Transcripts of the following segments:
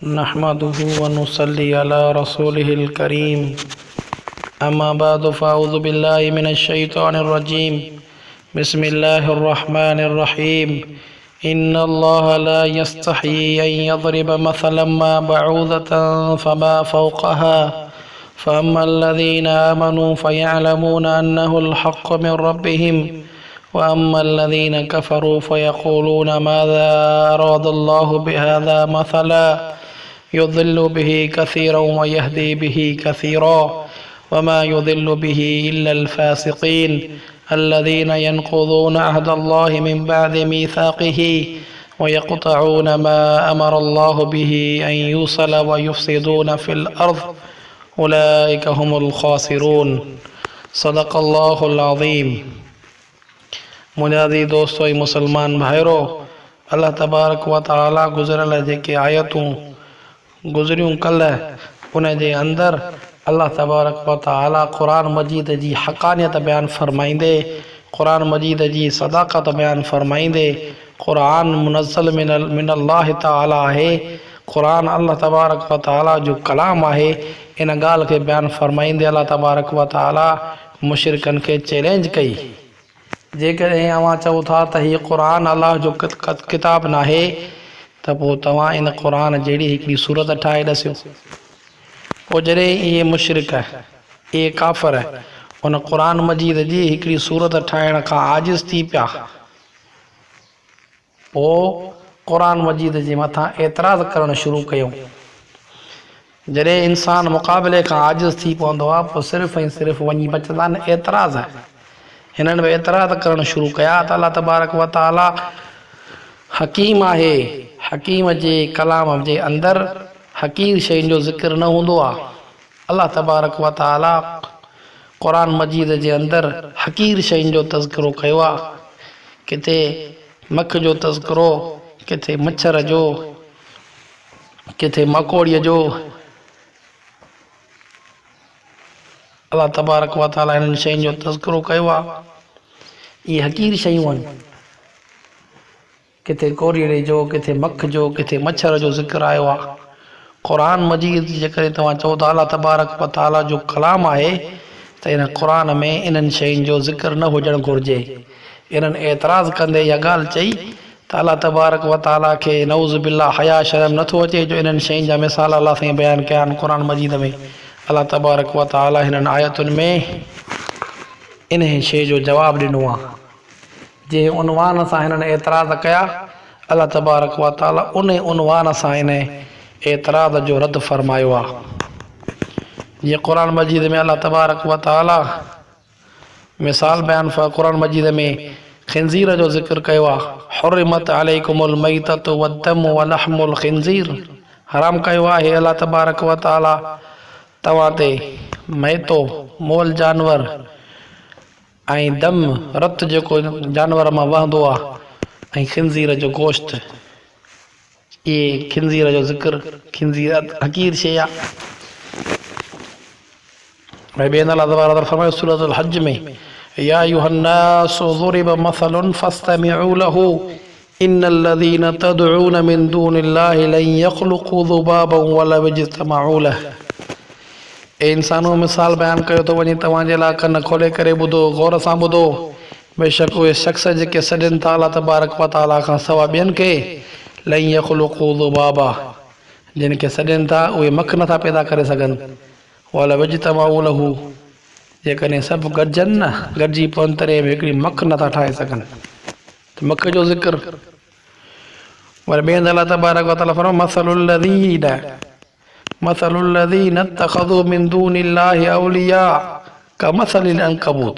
नहमदुहु व नुसल्ली अला रसूलिहिल करीम। अम्मा बाद फ़अऊज़ु बिल्लाहि मिनश शैतानिर रजीम। बिस्मिल्लाहिर रहमानिर रहीम। इन्नल्लाहा ला यस्तही अन यज़रिब मसलन मा बऊज़तन फमा फ़ौक़हा फ़अम्मल्लज़ीना आमनू फ़यअलमूना अन्नहुल हक़्क़ु मिन रब्बिहिम व अम्मल्लज़ीना कफ़रू फ़यक़ूलूना माज़ा अरादल्लाहु बिहाज़ा मसला युज़िल्लु बिही कसीरन व यहदी बिही कसीरा वमा युज़िल्लु बिही इल्लल फ़ासिक़ीन अल्लज़ीना यनक़ुज़ूना अहदल्लाहि मिन बअदि मीसाक़िही व यक़तऊना मा अमरल्लाहु बिही अन युसला व युफ़्सिदूना फ़िल अर्ज़ उलाइका हुमुल ख़ासिरून। सदक़ल्लाहुल अज़ीम। मुजादी दोस्तों मुसलमान भाइरो, अल्लाह तबारक व तआला गुज़िरल जेके आयतूं गुज़रियूं कल उन जे अंदर अल्लाह तबारक व तआला क़ुरान मजीद जी हक़ानियत बयान फरमाईंदे, क़ुरान मजीद जी सदाक़त बयान फरमाईंदे, क़ुरान मुनज़्ज़ल मिनल्लाहि तआला आहे, क़ुरान अल्लाह तबारक व तआला जो कलाम आहे। इन ॻाल्हि खे बयान फरमाईंदे अल्लाह तबारक व तआला मुशरिकनि खे चैलेंज कई, जेकॾहिं अव्हां चओ था त हीअ क़ुरान अल्लाह जो किताब नाहे त पोइ तव्हां इन क़ुरान जहिड़ी हिकिड़ी सूरत ठाहे ॾसियो। पोइ जॾहिं इहे मुशरिक इहे काफ़िर उन क़ुरान मजीद जी हिकिड़ी सूरत ठाहिण खां आजिज़ थी पिया, पोइ क़ुरान मजीद जे मथां एतिराज़ करणु शुरू कयूं। जॾहिं इंसान मुक़ाबिले खां आजिज़ थी पवंदो आहे पोइ सिर्फ़ु ऐं सिर्फ़ु वञी बचंदा आहिनि एतिराज़। हिननि बि एतिराज़ करणु शुरू कया त अल्लाह तबारक व तआला हकीम आहे, हकीम जे कलाम जे अंदरि हक़ीर शयुनि जो ज़िक्र न हूंदो आहे। अल्लाह तबारक व तआला क़ुरान मजीद जे अंदरि हक़ीर शयुनि जो तज़किरो कयो आहे, किथे मख जो तज़किरो, किथे मच्छर जो, किथे मकोड़ीअ जो। अल्लाह तबारक व तआला हिननि शयुनि जो तज़किरो कयो आहे। इहे हक़ीर शयूं आहिनि, किथे कोरीअड़े जो, किथे मख जो, किथे मच्छर जो ज़िक्र आयो आहे। क़ुरान मजीद जेकॾहिं तव्हां चओ था अल्लाह तबारक व तआला जो कलाम आहे त इन क़ुरान में इन्हनि शयुनि जो ज़िक्र न हुजणु घुरिजे। इन्हनि एतिराज़ कंदे इहा ॻाल्हि चई त अल्लाह तबारक व तआला खे नऊज़ बिल्लाह हया शर्म नथो अचे जो इन्हनि शयुनि जा मिसाल अल्लाह साईं बयानु कया आहिनि क़ुरान मजीद में। अल्लाह तबारक व तआला हिननि आयतुनि में इन शइ जो जवाबु ॾिनो आहे। जंहिं उनवान सां हिननि एतिराज़ कया, अल्लाह तबारक व तआला उन उनवान सां इन एतिराज़ जो रद्द फरमायो आहे। जीअं क़ुरान मजीद में अल्लाह तबारक व तआला मिसाल बयान क़ुरान मजीद में खिंज़ीर जो ज़िक्र कयो आहे। हुर्रिमत अलैकुमुल मैततु वद्दमु व लहमुल खिंज़ीर, हराम कयो आहे अल्लाह तबारक व तआला तव्हां ते मैतो मोल जानवर ऐं दम रत जेको जानवर मां वहंदो आहे ऐं खिंज़ीर जो गोश्त। इहे खिंज़ीर जो ज़िक्र, खिंज़ीर हक़ीर शइ आहे। भई ॿिए अल्लाह तबारक फरमायो सूरतुल हज में या अय्युहन्नासु ज़ुरिब मसलुन फस्तमिउ लहू इन्नल्लज़ीना तदऊन मिन दूनिल्लाहि लन यख़्लुक़ू ज़ुबाबन वलव इज्तमऊ लह। ए इंसानो मिसाल बयानु कयो थो वञे, तव्हांजे लाइ कन खोले करे ॿुधो, गौर सां ॿुधो। बेशक उहे शख़्स जेके सॾनि था अल्लाह तबारक व तआला खां सवा ॿियनि खे, लन यख़्लुक़ू ज़ुबाबा, जिन खे सॾनि था उहे मख नथा पैदा करे सघनि। वलव इज्तमऊ लहू, जेकॾहिं सभु गॾिजनि न, गॾिजी पवनि तॾहिं बि हिकिड़ी मख नथा ठाहे सघनि। त मख जो ज़िक्र। वरी ॿिए हंधि अल्लाह तबारक व तआला फरमायो मसलुल्लज़ीना इत्तख़ज़ू मिन दूनिल्लाहि औलिया कमसलिल अंकबूत,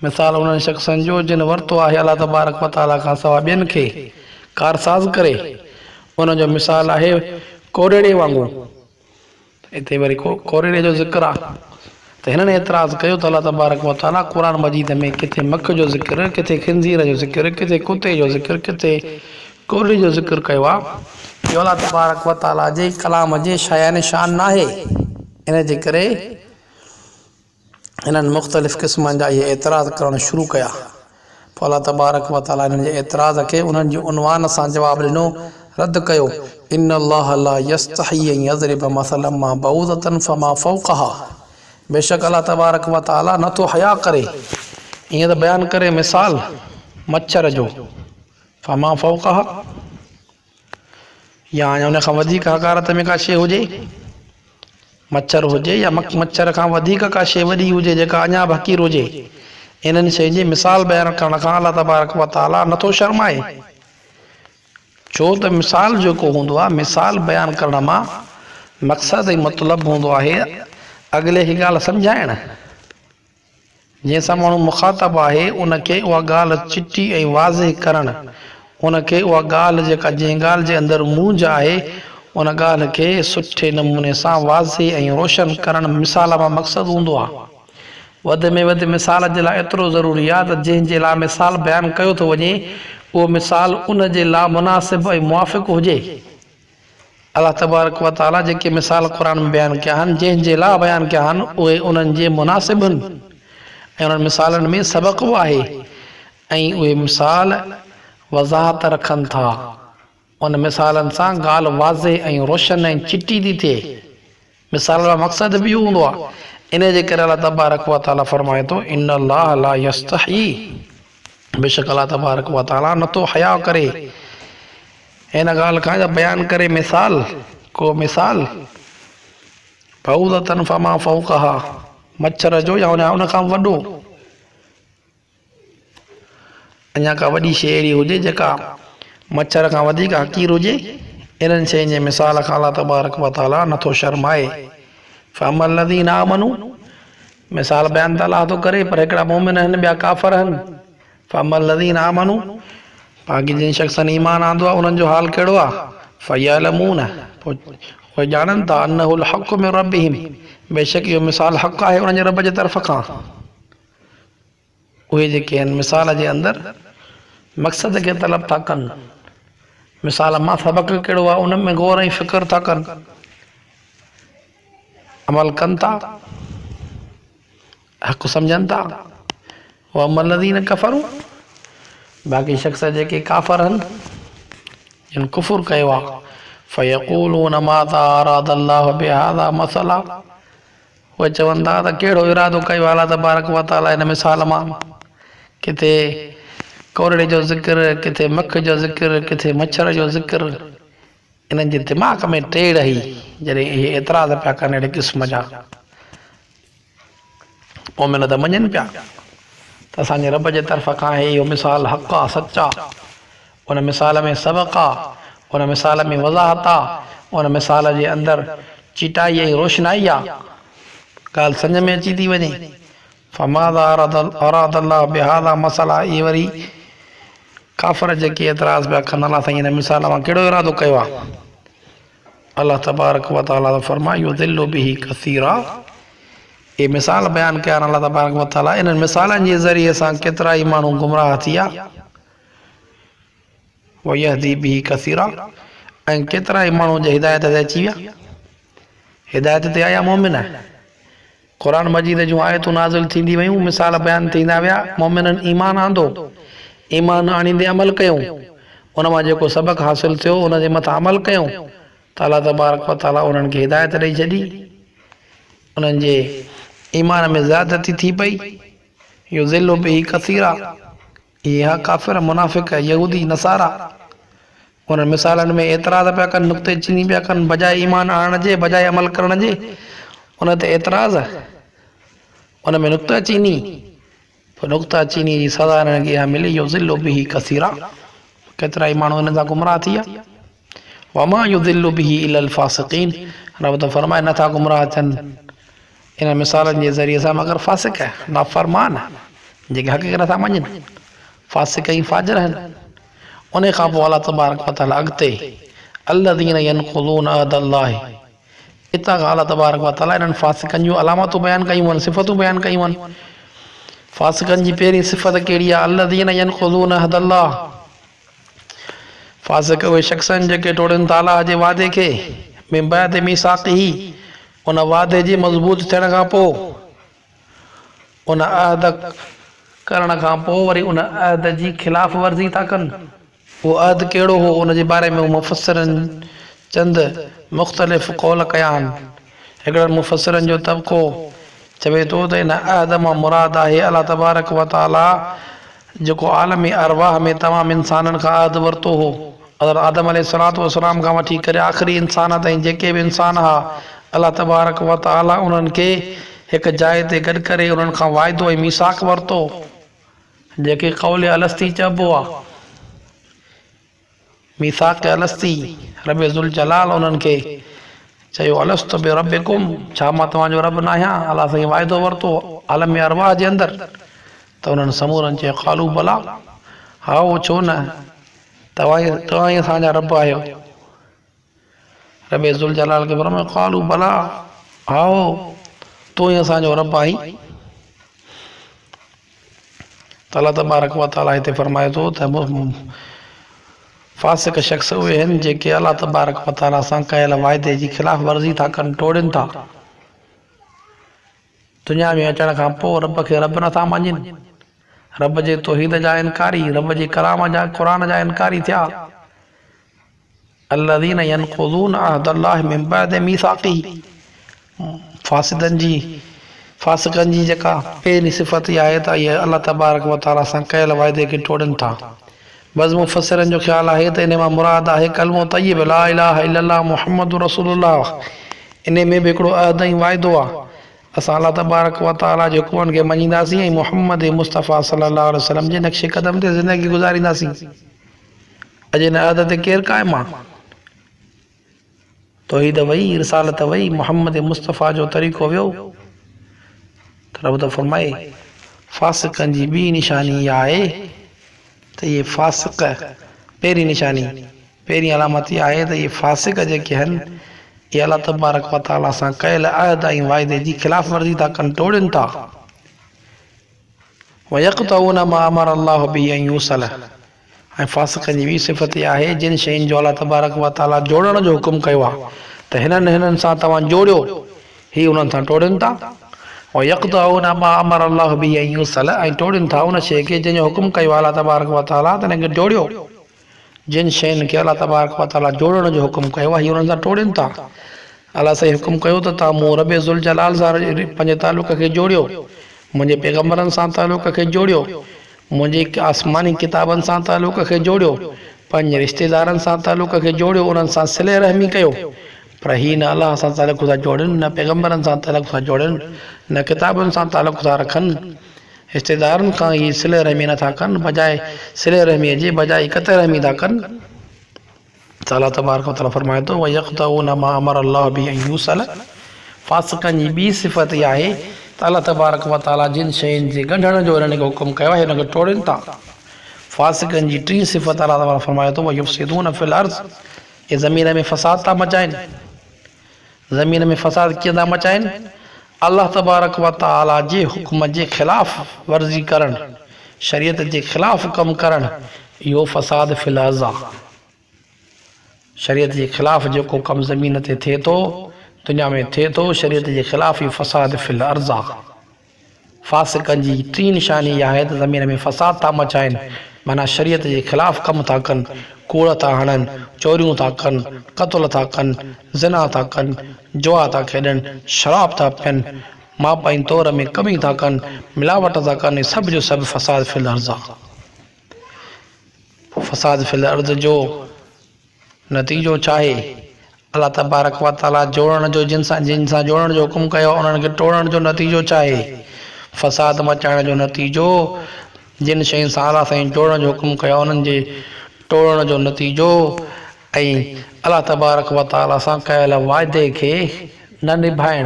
मिसाल उन्हनि शख़्सनि जो जिन वरितो आहे अल्लाह तबारक व तआला खां सवा ॿियनि खे कारसाज़ करे, उनजो मिसाल आहे कोरेड़े वांगुरु। हिते वरी कोरेड़े जो ज़िक्र आहे। त हिननि एतिराज़ कयो त अल्लाह तबारक व तआला क़ुरान मजीद में किथे मख जो ज़िक्र, किथे खिंज़ीर जो ज़िक्र, किथे कुते जो ज़िक्र, किथे कोरड़ी जो ज़िक्र कयो आहे। इहो अल्लाह तबारक व तआला जे कलाम जे शायान शान न आहे। इन जे करे हिननि मुख़्तलिफ़ क़िस्मनि जा इहे एतिराज़ करणु शुरू कया। पोइ अल्लाह तबारक व तआला हिननि जे एतिराज़ खे उन्हनि जी उनवान सां जवाबु ॾिनो रद्द कयो इन अल्लाह ला यस्तही अन यज़रिब मसलन मा बऊदतन फमा फौक़हा बेशक अल्लाह तबारक व तआला नथो हया करे ईअं त बयान करे मिसाल मच्छर जो फमा फौक़हा या उन खां वधीक हक़ारत में का शइ हुजे मच्छर हुजे या मच्छर खां वधीक का शइ वॾी हुजे जेका अञा बि हक़ीर हुजे इन्हनि शयुनि जी मिसाल बयान करण खां अल्लाह तबारक व तआला नथो शर्माए छो त मिसाल जेको हूंदो आहे मिसाल बयान करण मां मक़सद ऐं मतिलबु हूंदो आहे अॻिले खे ॻाल्हि सम्झाइण जंहिंसां माण्हू मुखातब आहे उनखे उहा ॻाल्हि चिटी ऐं वाज़िह करणु उनखे उहा ॻाल्हि जेका जंहिं ॻाल्हि जे अंदरि मूंझ आहे उन ॻाल्हि खे सुठे नमूने सां वाज़िह ऐं रोशन करणु मिसाल मां मक़सदु हूंदो आहे वधि में वधि मिसाल जे लाइ एतिरो ज़रूरी आहे त जंहिंजे लाइ मिसाल बयानु कयो थो वञे उहो मिसाल उन जे लाइ मुनासिब ऐं मुआफ़िक़ हुजे अल्लाह तबारक व तआला जेके मिसाल क़ुर में बयानु कया आहिनि जंहिंजे लाइ बयानु कया आहिनि उहे उन्हनि जे मुनासिब आहिनि ऐं उन्हनि मिसालनि में सबक़ बि आहे ऐं उहे मिसाल वज़ाहत रखनि था उन मिसालनि सां ॻाल्हि वाज़िह ऐं रोशन ऐं चिटी थी थिए मिसाल जो मक़सदु बि हूंदो आहे इन जे करे अल्लाह तबारक व तआला फरमाए थो इन अल्लाह ला यस्तही बेशक अल्लाह तबारक व तआला नथो हया करे हिन ॻाल्हि खां बयानु करे मिसाल को मिसाल बऊदतन फमा फौक़हा मच्छर जो या उन खां वॾो अञा का वॾी शइ अहिड़ी हुजे जेका मच्छर खां वधीक हक़ीर हुजे इन्हनि शयुनि जे मिसाल खां अल्लाह तबारक व तआला नथो शर्माए फअम्मा लज़ीना आमनू मिसाल बयान त अल्लाह थो करे पर हिकिड़ा मोमिन आहिनि ॿिया काफ़िर आहिनि फअम्मा लज़ीना आमनू बाक़ी जिन शख़्सनि ईमान आंदो आहे उन्हनि जो हाल कहिड़ो आहे फयअलमून पोइ उहे ॼाणनि था अन्नहुल हक़्क़ु मिन रब्बिहिम बेशक इहो मिसाल हक़ आहे उन्हनि जे रब जे तरफ़ खां उहे जेके आहिनि मिसाल जे अंदरि मक़सद खे तलब था कनि मिसाल मां सबक़ कहिड़ो आहे उन में गौर ऐं फ़िक्र था कनि अमल कनि था हक़ सम्झनि था वअम्मा लज़ीन कफ़रू बाक़ी शख़्स जेके काफ़िर आहिनि जिन कुफ़ुर कयो आहे फयक़ूलून माज़ा अरादल्लाहु बिहाज़ा मसला उहे चवनि था त कहिड़ो इरादो कयो अल्लाह तबारक व तआला हिन मिसाल मां किथे कोरड़े जो ज़िक्र किथे मख जो ज़िक्र किथे मच्छर जो ज़िक्र इन्हनि जे दिमाग़ में टेड़ ई जॾहिं इहे एतिराज़ पिया कनि अहिड़े क़िस्म जा मोमिन त मञनि पिया त असांजे रब जे तरफ़ खां इहो मिसाल हक़ आहे सचा उन मिसाल में सबक़ आहे उन मिसाल में वज़ाहत आहे उन मिसाल जे अंदरि चिटाई ऐं रोशनाई आहे ॻाल्हि सम्झ में अची थी वञे फमाज़ा अरादल्लाहु बिहाज़ा मसला इहे वरी काफ़िर जेके एतिराज़ पिया कनि अल्लाह साईं हिन मिसाल मां कहिड़ो इरादो कयो आहे अल्लाह तबारक व तआला फरमाए युज़िल्लु बिही कसीरा ये मिसाल बयान कया अल्लाह तबारक व तआला इन्हनि मिसालनि जे ज़रिए सां केतिरा ई माण्हू गुमराह थी विया वयहदी बिही कसीरा ऐं केतिरा ई माण्हू जे हिदायत ते अची विया हिदायत ते आया मोमिन क़ुर मजीद जूं आयतूं नाज़िल थींदी वयूं मिसाल बयान थींदा विया मोमिननि ईमान आंदो ईमान आणींदे अमल कयूं उन मां जेको सबक़ हासिल थियो उन जे मथां अमल कयूं त अल्लाह तबारक व तआला उन्हनि खे हिदायत ॾेई छॾी उन्हनि जे ईमान में ज़्यादती थी पई युज़िल्लु बिही कसीरा इहा काफ़िर मुनाफ़िक़ यहूदी नसारा उन मिसालनि में एतिराज़ पिया कनि नुक़्ते चीनी पिया कनि बजाए ईमान आणण जे बजाए अमल करण जे उन ते एतिराज़ उन में नुक़्ता चीनी पोइ नुक़्ता चीनी जी सज़ा हिननि खे इहा मिली युज़िल्लु बिही कसीरा केतिरा ई माण्हू हिन सां गुमराह थी विया वमा युज़िल्लु बिही इल्लल फासिक़ीन रब त फरमाए नथा गुमराह थियनि इन मिसालनि जे ज़रिए सां मगर फासिक नाफ़रमान जेके हक़ खे नथा मञनि फासिक ऐं फाजिर आहिनि उन खां पोइ अल्लाह तबारक व तआला अॻिते अल्लज़ीन यनक़ुज़ून अहदल्लाहि इतां खां अल्लाह तबारक व तआला इन्हनि फासिकनि जूं अलामतूं बयानु कयूं आहिनि सिफ़तूं बयानु कयूं आहिनि फासिकनि जी पहिरीं सिफ़त कहिड़ी आहे अल्लज़ीन यनक़ुज़ून अहदल्लाह फासिक उहे शख़्स आहिनि जेके टोड़नि था अल्लाह जे वादे खे मिन बअदि मीसाक़िही उन वादे जे मज़बूत थियण खां पोइ उन अहद करण खां पोइ वरी उन अहद जी ख़िलाफ़ वर्ज़ी था कनि वो अहद कहिड़ो हो उन जे बारे में मुफ़स्सिरनि चंद मुख़्तलिफ़ क़ौल कया आहिनि। हिकिड़नि मुफ़स्सिरनि जो तबिक़ो चवे थो त इन अहद मां मुराद आहे अल्लाह तबारक व तआला जेको आलमी अरवाह में तमामु इंसाननि खां अहद वरितो हो, हज़रत आदम अलैहिस्सलातु वस्सलाम खां वठी करे आख़िरी इंसान ताईं जेके बि इंसान हुआ, अल्लाह तबारक व तआला उन्हनि खे हिकु जाइ ते गॾु करे उन्हनि खां वाइदो ऐं मीसाक वरितो, जेके क़ौल अलस्ती चइबो आहे। मीसाक अलस्ती रब ज़ुल जलाल उन्हनि खे चयो अलस्तु बि रब्बिकुम, छा मां तव्हांजो रब न आहियां? अलाह साईं वाइदो वरितो आलम अरवाह जे अंदरि, त उन्हनि समूरनि चयो क़ालू भला, हा उहो छो न, तव्हां ई असांजा रब आहियो। रब ज़ुल जलाल खे फरमायो क़ालू भला, हा तूं ई असांजो रब आहीं। त अल्लाह तबारक व तआला हिते फरमाए थो त फासिक शख़्स उहे आहिनि जेके अल्लाह तबारक व तआला सां कयल वाइदे जी ख़िलाफ़ वर्ज़ी था कनि, टोड़नि था। दुनिया में अचण खां पोइ रब खे रब नथा मञनि, रब जे तौहीद जा इनकारी, रब जे कलाम जा क़ुरान जा इनकारी थिया। अल्लज़ीन यनक़ुज़ून अहदल्लाहि मिन बअदि मीसाक़िही, फासिकनि जी जेका पहिरीं सिफ़त इहा आहे त इहे अल्लाह तबारक व तआला सां कयल वाइदे खे टोड़नि था। बस मुफ़स्सिरनि जो ख़्यालु आहे त इन मां मुराद आहे कलमो तय्यब ला इलाहा इल्लल्लाह मुहम्मदुर रसूलुल्लाह। इन में बि हिकिड़ो अहद ऐं वाइदो आहे, असां अल्लाह तबारक व तआला जे हुकुमनि खे मञींदासीं ऐं मुहम्मद मुस्तफ़ा सल्लल्लाहु अलैहि वसल्लम जे नक्शे क़दम ते ज़िंदगी गुज़ारींदासीं। अॼु इन अहद ते केरु क़ाइमु आहे? तौहीद वई, रिसालत वई, मुहम्मद मुस्तफ़ा जो तरीक़ो वियो। रब त फरमाए फासिकनि जी ॿी निशानी इहा आहे त इहे फासिक, पहिरीं निशानी, पहिरीं अलामत इहा आहे त इहे फासिक जेके आहिनि इहे अल्लाह तबारक व तआला सां कयल अहद ऐं वाइदे जी ख़िलाफ़ वर्ज़ी था कनि, टोड़नि था। वयक़तऊन मा अमर अल्लाहु बिही अन यूसल, ऐं फासिकनि जी ॿी सिफ़त इहा आहे जिन शयुनि जो अल्लाह तबारक व तआला जोड़ण जो हुकुम कयो आहे त हिननि सां तव्हां जोड़ियो, ही उन्हनि सां टोड़नि था। वयक़तऊन मा अमर अल्लाहु बिही अन यूसल, ऐं टोड़नि था उन शइ खे जंहिंजो हुकुम कयो आहे अल्लाह तबारक व तआला त हिनखे जोड़ियो। जिन शयुनि खे अल्लाह तबारक व तआला जोड़ण जो हुकुम कयो आहे, ही उन्हनि सां टोड़नि था। अल्लाह साईं हुकुम कयो त तव्हां मूं रब ज़ुल जलाल सां पंहिंजे तालुक़ खे जोड़ियो, मुंहिंजे पैगम्बरनि सां तालुक़ खे जोड़ियो, मुंहिंजी आसमानी किताबनि सां तालुक़ खे जोड़ियो, पंहिंजे रिश्तेदारनि सां तालुक़ खे जोड़ियो, उन्हनि सां सिले रहमी कयो। पर ही न अलाह सां तालुक़ था जोड़नि, न पैगम्बरनि सां तालुक़ था जोड़नि, न किताबनि सां तालुक़ था रखनि, रिश्तेदारनि खां ही सिले रहमी नथा कनि, बजाए सिले रहमीअ जे बजाए क़तअ रहमी था कनि। अल्लाह तबारक व तआला फरमाए थो वयक़तऊन मा अमर अल्लाहु बिही अन यूसल, फासिकनि जी ॿी सिफ़त इहा आहे त अल्लाह तबारक व तआला जिन शयुनि जे ॻंढण जो हिननि खे हुकुम कयो आहे हिनखे टोड़नि था। फासिकनि जी टीं सिफ़त अल्लाह तआला फरमाए थो वयुफ़्सिदून फ़िल अर्ज़, ये ज़मीन में फ़साद था मचाइनि। ज़मीन में फ़साद कीअं था मचाइनि? अल्लाह तबारक व तआला जे हुकुम जे ख़िलाफ़ वर्ज़ी करणु, शरीयत जे ख़िलाफ़ कमु करणु, इहो फ़साद फ़िल अर्ज़ आहे। शरीयत जे ख़िलाफ़ जेको कमु ज़मीन ते थिए थो, दुनिया में थिए थो, शरीयत जे ख़िलाफ़ ई फ़साद फ़िल अर्ज़ आहे। फासिकनि जी टी निशानी इहा आहे त ज़मीन में फ़साद था मचाइनि, माना शरीयत जे ख़िलाफ़ कमु था कनि, कूड़ था हणनि, चोरियूं था कनि, क़त्ल था कनि, ज़िना था कनि, जुआ था खेॾनि, शराब था पीअनि, मापाई तौर में कमी था कनि, मिलावट था कनि, सभु जो सभु फ़साद फ़िल अर्ज़ आहे। फ़साद फ़िल अर्ज़ जो नतीजो छा आहे? अल्लाह तबारक व तआला जोड़ण जो जिन सां जोड़ण जो हुकुम कयो उन्हनि खे टोड़ण जो नतीजो छा आहे? फ़साद मचाइण जो नतीजो, जिन शयुनि सां अल्लाह साईं जोड़ण जो हुकुम कयो उन्हनि जे टोड़ण जो नतीजो, ऐं अल्लाह तबारक व तआला सां कयल वाइदे खे न निभाइण,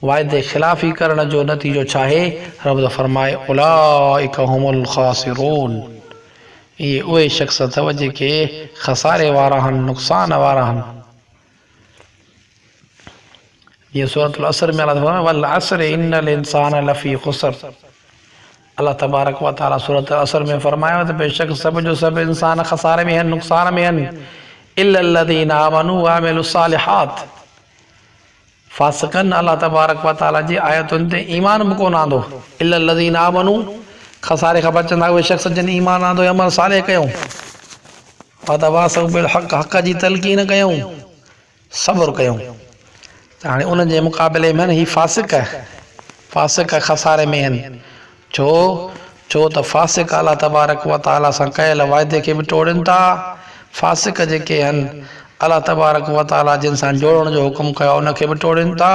वाइदे ख़िलाफ़ी करण जो नतीजो छा आहे? रब फरमाए उलाइक हुमुल ख़ासिरून, इहे उहे शख़्स अथव जेके खसारे वारा आहिनि, नुक़सान वारा आहिनि। ये सूरतुल असर में अल्लाह वल असर इन्नल इंसान लफ़ी ख़ुसर, अल्लाह तबारक व तआला सूरत असर में फरमायो त बेशक सभु जो सभु इंसान खसारे में आहिनि, नुक़सान में आहिनि, इल्लल्लज़ीना आमनू व अमिलुस सालिहात। फासिकनि अल्लाह तबारक व तआला जी आयतुनि ते ईमान बि कोन आंदो, इल्लल्लज़ीना आमनू, खसारे खां बचंदा उहे शख़्स जिन ईमान आंदो अमल साले कयूं। वतवासौ बिल हक़, हक़ जी तलक़ीन कयूं, सब्र कयूं। त हाणे उन जे मुक़ाबले में ही फासिक खसारे में आहिनि। छो त फासिक अल्लाह तबारक व तआला सां कयल वाइदे खे बि टोड़नि था। फासिक जेके आहिनि अल्लाह तबारक व तआला जिन सां जोड़ण जो हुकुम कयो उनखे बि टोड़नि था,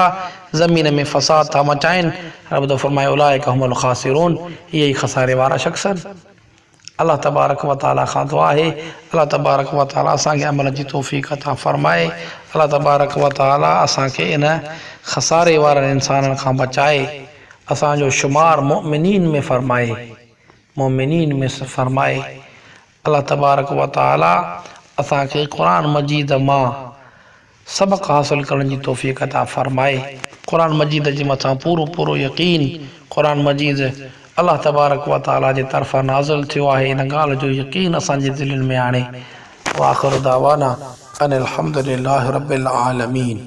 ज़मीन में फ़साद था मचाइनि। रब त फरमाए उलाइका हुमुल ख़ासिरून, इहे ई खसारे वारा शख़्स आहिनि। अल्लाह तबारक व तआला खां दुआ आहे अल्लाह तबारक व तआला असांखे अमल जी तौफ़ीक़ अता फ़रमाए। अल्लाह तबारक व तआला असांखे इन खसारे वारनि इंसाननि खां बचाए, असांजो शुमार मोमिनीन में फ़रमाए, अल्लाह तबारक व तआला असांखे क़ुरान मजीद मां सबक़ हासिल करण जी तौफ़ीक़ अता फ़रमाए। क़ुरान मजीद जे मथां पूरो यकीन, क़ुरान मजीद अल्लाह तबारक व तआला जे तरफ़ां नाज़िल थियो आहे, इन ॻाल्हि जो यकीन असांजे दिलनि में आणे। व आख़िर दावाना अनिल हम्दुलिल्लाहि रब्बिल आलमीन।